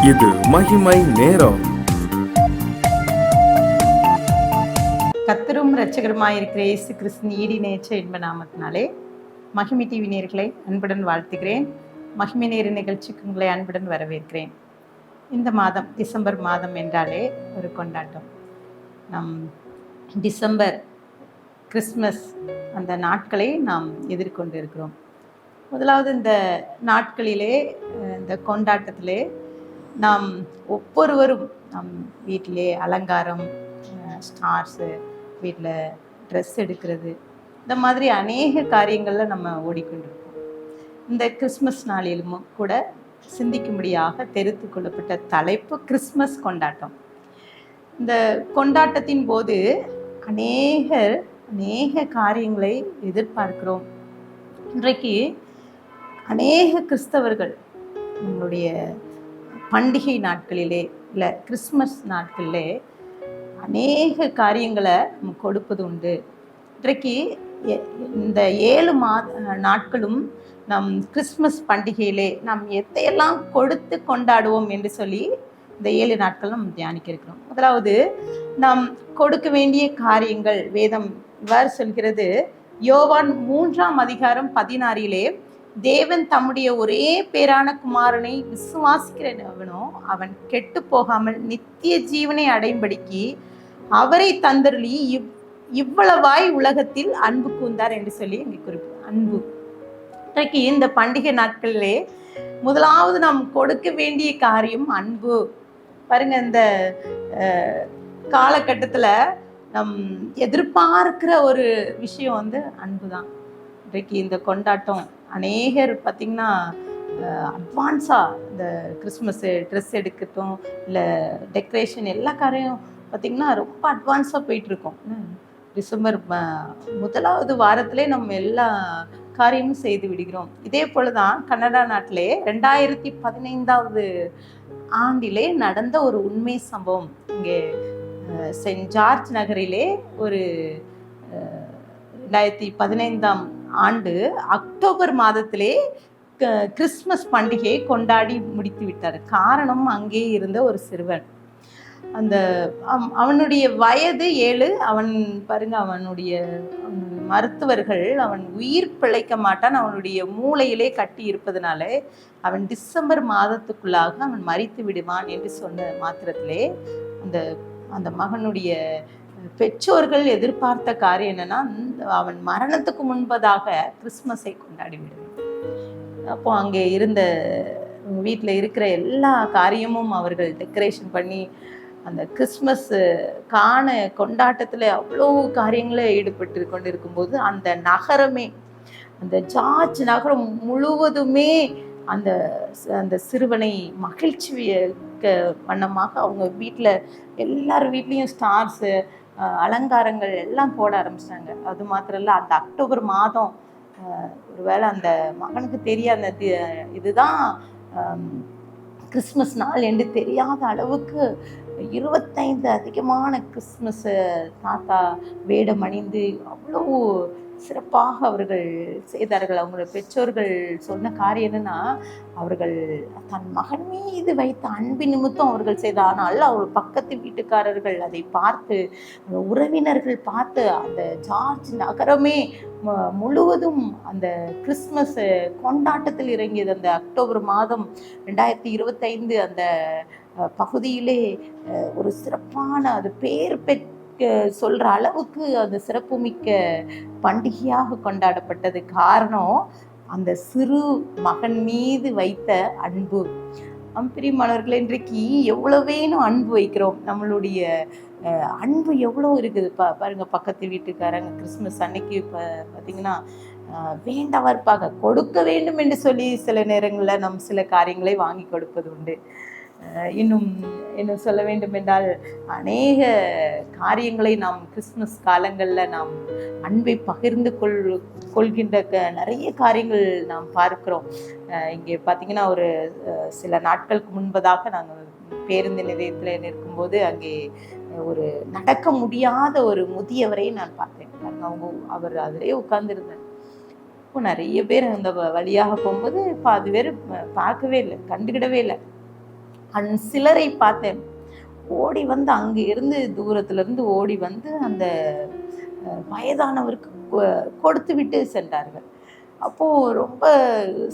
இது மகிமை நேரம். கர்த்தரும் இரட்சகருமாயிருக்கிற இயேசு கிறிஸ்துவின் ஈடிணையற்ற இன்ப நாமத்தினாலே மகிமை டிவி நேயர்களை அன்புடன் வாழ்த்துகிறேன். மகிமை நேர நிகழ்ச்சிக்கு உங்களை அன்புடன் வரவேற்கிறேன். இந்த மாதம் டிசம்பர் மாதம் என்றாலே ஒரு கொண்டாட்டம். நம் டிசம்பர் கிறிஸ்மஸ் அந்த நாட்களை நாம் எதிர்கொண்டு இருக்கிறோம். முதலாவது இந்த நாட்களிலே, இந்த கொண்டாட்டத்திலே நாம் ஒவ்வொருவரும் நம் வீட்டிலே அலங்காரம், ஸ்டார்ஸு, வீட்டில் ட்ரெஸ் எடுக்கிறது, இந்த மாதிரி அநேக காரியங்களில் நம்ம ஓடிக்கொண்டிருக்கோம். இந்த கிறிஸ்மஸ் நாளிலும் கூட சிந்திக்கும்படியாக தெரிந்து கொள்ளப்பட்ட தலைப்பு கிறிஸ்மஸ் கொண்டாட்டம். இந்த கொண்டாட்டத்தின் போது அநேக காரியங்களை எதிர்பார்க்கிறோம். இன்றைக்கு அநேக கிறிஸ்தவர்கள் நம்மளுடைய பண்டிகை நாட்களிலே இல்லை கிறிஸ்மஸ் நாட்களிலே அநேக காரியங்களை நம்ம கொடுப்பது உண்டு. இன்றைக்கு இந்த 7 நாட்களும் நம் கிறிஸ்மஸ் பண்டிகையிலே நாம் எதையெல்லாம் கொடுத்து கொண்டாடுவோம் என்று சொல்லி இந்த 7 நாட்கள் நம்ம தியானிக்க இருக்கிறோம். முதலாவது நாம் கொடுக்க வேண்டிய காரியங்கள் வேதம் இவ்வாறு சொல்கிறது. யோவான் 3:16 தேவன் தம்முடைய ஒரே பேரான குமாரனை விசுவாசிக்கிறவனோ அவன் கெட்டு போகாமல் நித்திய ஜீவனை அடையும்படிக்கு அவரை தந்தருளி இவ்வளவாய் உலகத்தில் அன்பு கூர்ந்தார் என்று சொல்லி இங்கே குறிப்பு. அன்பு இன்றைக்கு இந்த பண்டிகை நாட்களிலே முதலாவது நாம் கொடுக்க வேண்டிய காரியம் அன்பு. பாருங்க, இந்த காலகட்டத்தில் நம் எதிர்பார்க்கிற ஒரு விஷயம் அன்பு தான். இன்றைக்கு இந்த கொண்டாட்டம் அநேகர் பார்த்திங்கன்னா அட்வான்ஸாக இந்த கிறிஸ்மஸ்ஸு ட்ரெஸ் எடுக்கட்டும், இல்லை டெக்கரேஷன் எல்லா காரியம் பார்த்திங்கன்னா ரொம்ப அட்வான்ஸாக போயிட்டுருக்கோம். டிசம்பர் முதலாவது வாரத்திலே நம்ம எல்லா காரியமும் செய்து விடுகிறோம். இதே போல் தான் கனடா நாட்டிலே 2015 ஆண்டிலே நடந்த ஒரு உண்மை சம்பவம். இங்கே சென்ட் ஜார்ஜ் நகரிலே ஒரு 2015 ஆண்டு அக்டோபர் மாதத்திலே கிறிஸ்மஸ் பண்டிகையை கொண்டாடி முடித்து விட்டார். காரணம், அங்கே இருந்த ஒரு சிறுவன், அவனுடைய வயது 7. அவன் பாருங்க, அவனுடைய மருத்துவர்கள் அவன் உயிர் பிழைக்க மாட்டான், அவனுடைய மூளையிலே கட்டி இருப்பதனால அவன் டிசம்பர் மாதத்துக்குள்ளாக அவன் மரித்து விடுவான் என்று சொன்ன மாத்திரத்திலே அந்த மகனுடைய பெற்றோர்கள் எதிர்பார்த்த காரியம் என்னன்னா, அவன் மரணத்துக்கு முன்பதாக கிறிஸ்மஸை கொண்டாடி விடுவேன். அப்போ அங்கே இருந்த வீட்டில் இருக்கிற எல்லா காரியமும் அவர்கள் டெக்கரேஷன் பண்ணி அந்த கிறிஸ்மஸ் காண கொண்டாட்டத்தில் அவ்வளோ காரியங்களே ஈடுபட்டு கொண்டு இருக்கும்போது அந்த நகரமே, அந்த ஜார்ஜ் நகரம் முழுவதுமே அந்த சிறுவனை மகிழ்ச்சி வண்ணமாக அவங்க வீட்டில் எல்லார் வீட்லேயும் ஸ்டார்ஸு, அலங்காரங்கள் எல்லாம் போட ஆரம்பிச்சிட்டாங்க. அது மாத்திரம் இல்லை, அந்த அக்டோபர் மாதம் ஒருவேளை அந்த மகனுக்கு தெரியாத இதுதான் கிறிஸ்மஸ் நாள் என்று தெரியாத அளவுக்கு 25 அதிகமான கிறிஸ்மஸ் தாத்தா வேடம் அணிந்து அவ்வளோ சிறப்பாக அவர்கள் செய்தார்கள். அவங்களோட பெற்றோர்கள் சொன்ன காரியம் என்னன்னா, அவர்கள் தன் மகன் மீது வைத்த அன்பின் நிமித்தம் அவர்கள் செய்த. ஆனால் அவர் பக்கத்து வீட்டுக்காரர்கள் அதை பார்த்து, உறவினர்கள் பார்த்து அந்த ஜார்ஜ் நகரமே முழுவதும் அந்த கிறிஸ்மஸ் கொண்டாட்டத்தில் இறங்கியது. அந்த அக்டோபர் மாதம் 2025 அந்த பகுதியிலே ஒரு சிறப்பான, அது பேர் சொல்கிற அளவுக்கு அந்த சிறப்புமிக்க பண்டிகையாக கொண்டாடப்பட்டது. காரணம், அந்த சிறு மகன் மீது வைத்த அன்பு. பிரியமானவர்களே, இன்றைக்கு எவ்வளவேனும் அன்பு வைக்கிறோம். நம்மளுடைய அன்பு எவ்வளோ இருக்குது பாருங்க. பக்கத்து வீட்டுக்காரங்க கிறிஸ்மஸ் அன்னைக்கு பார்த்திங்கன்னா வேண்டாவா இருப்பாங்க, கொடுக்க வேண்டும் என்று சொல்லி சில நேரங்களில் நம் சில காரியங்களை வாங்கி கொடுப்பது உண்டு. இன்னும் சொல்ல வேண்டும் என்றால் அநேக காரியங்களை நாம் கிறிஸ்மஸ் காலங்களில் நாம் அன்பை பகிர்ந்து கொள்கின்ற நிறைய காரியங்கள் நாம் பார்க்கிறோம். இங்கே பார்த்திங்கன்னா ஒரு சில நாட்களுக்கு முன்பதாக நாங்கள் பேருந்து நிலையத்தில் நிற்கும்போது அங்கே ஒரு நடக்க முடியாத ஒரு முதியவரை நான் பார்த்தேன். அவர் அதிலே உட்கார்ந்துருந்தார். இப்போ நிறைய பேர் அந்த வழியாக போகும்போது அது பேர் பார்க்கவே இல்லை, கண்டுக்கிடவே இல்லை. சிலரை பார்த்தேன், ஓடி வந்து அங்க இருந்து தூரத்துல இருந்து ஓடி வந்து அந்த வயதானவருக்கு கொடுத்து விட்டு சென்றார்கள். அப்போ ரொம்ப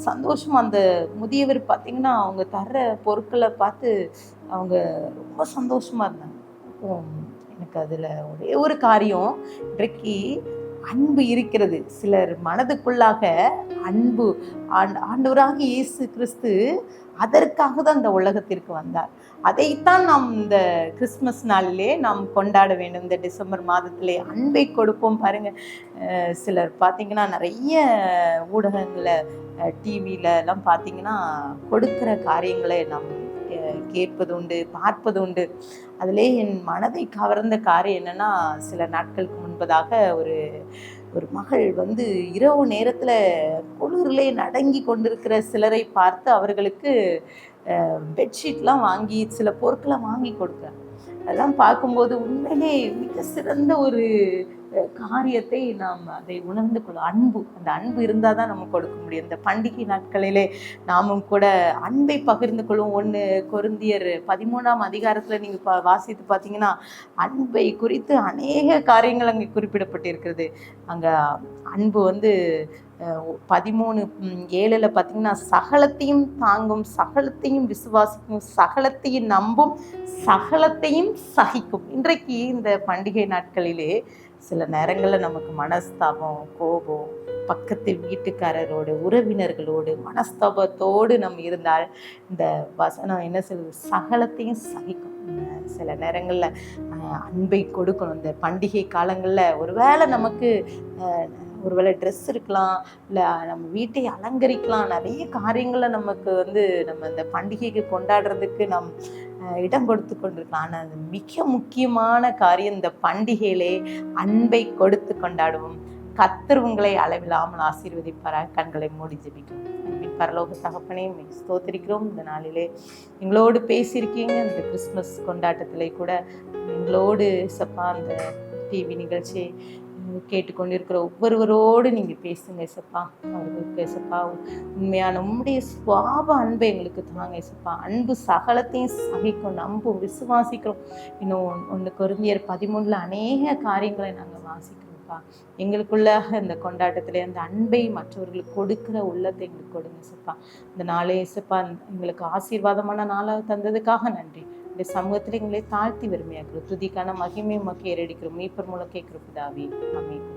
சந்தோஷமா அந்த முதியவர் பார்த்தீங்கன்னா, அவங்க தர்ற பொருட்கள பார்த்து அவங்க ரொம்ப சந்தோஷமா இருந்தாங்க. அப்போ எனக்கு அதுல ஒரே ஒரு காரியம், இன்றைக்கு அன்பு இருக்கிறது. சிலர் மனதுக்குள்ளாக அன்பு ஆண்டவராகிய இயேசு கிறிஸ்து அதற்காக தான் இந்த உலகத்திற்கு வந்தார். அதைத்தான் நாம் இந்த கிறிஸ்மஸ் நாளிலே நாம் கொண்டாட வேண்டும். இந்த டிசம்பர் மாதத்திலே அன்பை கொடுப்போம் பாருங்க. சிலர் பார்த்தீங்கன்னா நிறைய ஊடகங்கள்ல டிவியில எல்லாம் பார்த்தீங்கன்னா கொடுக்கிற காரியங்களை நாம் கேட்பது உண்டு, பார்ப்பது உண்டு. அதிலே என் மனதை கவர்ந்த காரியம் என்னன்னா, சில நாட்களுக்கு முன்பதாக ஒரு ஒரு மகள் வந்து இரவு நேரத்துல குளிரிலே நடுங்கி கொண்டிருக்கிற சிலரை பார்த்து அவர்களுக்கு பெட்ஷீட்லாம் வாங்கி சில பொருட்களை வாங்கி கொடுக்குறாங்க. அதெல்லாம் பார்க்கும்போது உண்மையிலே மிக சிறந்த ஒரு காரியத்தை நாம் அதை உணர்ந்து கொள்ளும். அன்பு, அந்த அன்பு இருந்தால் தான் நம்ம கொடுக்க முடியும். இந்த பண்டிகை நாட்களிலே நாமும் கூட அன்பை பகிர்ந்து கொள்ளும். 1 கொரிந்தியர் 13ஆம் அதிகாரத்தில் நீங்கள் வாசித்து பார்த்தீங்கன்னா, அன்பை குறித்து அநேக காரியங்கள் அங்கே குறிப்பிடப்பட்டிருக்கிறது. அங்கே அன்பு வந்து 13:7 பார்த்தீங்கன்னா, சகலத்தையும் தாங்கும், சகலத்தையும் விசுவாசிக்கும், சகலத்தையும் நம்பும், சகலத்தையும் சகிக்கும். இன்றைக்கு இந்த பண்டிகை நாட்களிலே சில நேரங்களில் நமக்கு மனஸ்தாபம், கோபம், பக்கத்து வீட்டுக்காரரோடு, உறவினர்களோடு மனஸ்தாபத்தோடு நம்ம இருந்தால் இந்த வசனம் என்ன சொல்லுது? சகலத்தையும் சகிக்கும். சில நேரங்களில் அன்பை கொடுக்கணும். இந்த பண்டிகை காலங்களில் ஒருவேளை நமக்கு ஒருவேளை ட்ரெஸ் இருக்கலாம், இல்லை நம்ம வீட்டை அலங்கரிக்கலாம், நிறைய காரியங்களை நமக்கு வந்து நம்ம இந்த பண்டிகைக்கு கொண்டாடுறதுக்கு நம் இடம் கொடுத்து கொண்டிருக்கலாம். ஆனால் அது மிக முக்கியமான காரியம், இந்த பண்டிகையிலே அன்பை கொடுத்து கொண்டாடுவோம். கர்த்தர் உங்களை அளவில்லாமல் ஆசீர்வதிப்பாராக. கண்களை மூடி ஜெபிக்கும். பரலோக தகப்பனே, ஸ்தோத்திரிக்கிறோம். இந்த நாளிலே எங்களோடு பேசியிருக்கீங்க. இந்த கிறிஸ்மஸ் கொண்டாட்டத்திலே கூட எங்களோடு சப்பா அந்த டிவி நிகழ்ச்சி கேட்டுக்கொண்டிருக்கிற ஒவ்வொருவரோடு நீங்கள் பேசுங்க ஏசப்பா. அவர்களுக்கு ஏசப்பா உண்மையான உம்முடைய சுவாப அன்பை எங்களுக்கு தாங்க ஏசப்பா. அன்பு சகலத்தையும் சகிக்கும், நம்பும், விசுவாசிக்கிறோம். இன்னும் 1 கொரிந்தியர் 13 அநேக காரியங்களை நாங்கள் வாசிக்கிறோம்ப்பா. எங்களுக்குள்ளாக இந்த கொண்டாட்டத்தில் அந்த அன்பை மற்றவர்களுக்கு கொடுக்கிற உள்ளத்தை எங்களுக்கு கொடுங்க ஏசப்பா. இந்த நாளே ஏசப்பா எங்களுக்கு ஆசீர்வாதமான நாளாக தந்ததுக்காக நன்றி. இந்த சமூகத்தில் எங்களை தாழ்த்தி வறுமையாக்குறோம். துதிக்கான மகிமை உமக்கு ஏறடிக்கிறோம். மீட்பர் மூலம் கேட்கிற பிதாவே, ஆமென்.